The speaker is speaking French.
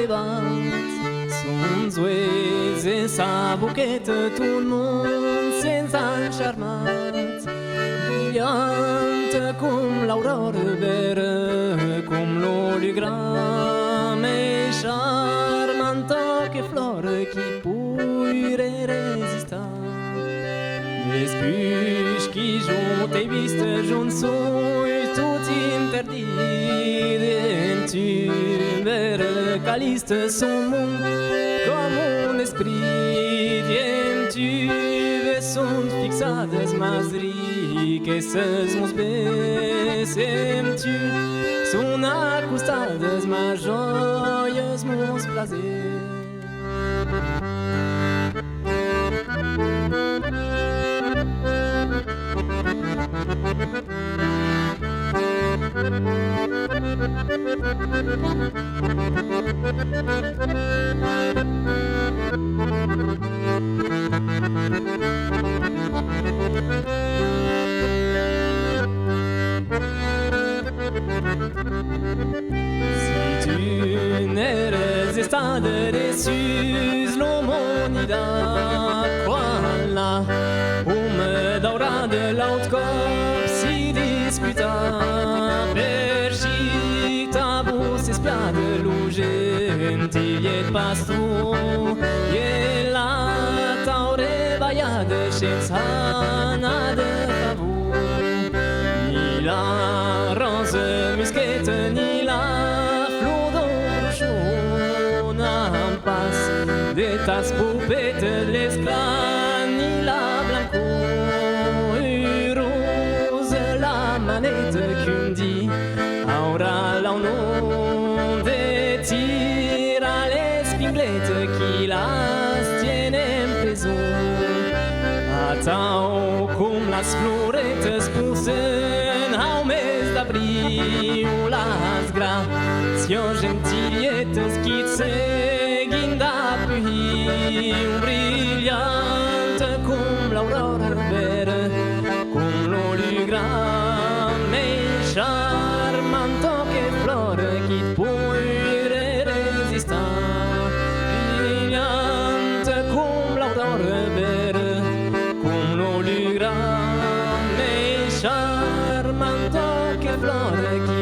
bat. Sunt zuezi e sa buchetă, tu monde senza înșarmat. Brillantă cum l'aurora vera, cum l'oligrame charmantă che flore qui pourrait résister. Des bûches qui jouent tes vistes jaunes sont tout interdits. Tu verras caliste son monde comme un esprit. Tu ves sont fixades mazri que ses mos besem tu sont accostades ma joyeuses mos plaisir. Si tu ne resistade resus l'humanidad, voilà, daurada laut cop si disputa per scita bus e spiade l'ugentigliet pastu e la taure vaiade senza nada favor ni la rose mischeta ni la flodorjona en pas de tas pupete l'esclan ni la blanco manette qu'un dit aura la nom de tira l'espinglette qui las tiene en prison. Atau cum las floretes pusen au mes d'abril las gracions gentilietes qui seguin d'apuiu brillante cum l'aurora vera cum l'oligrame charmanto che flore qui pourrait résister. Brillante cum l'aurora vera cum l'oligrame charmanto che flore qui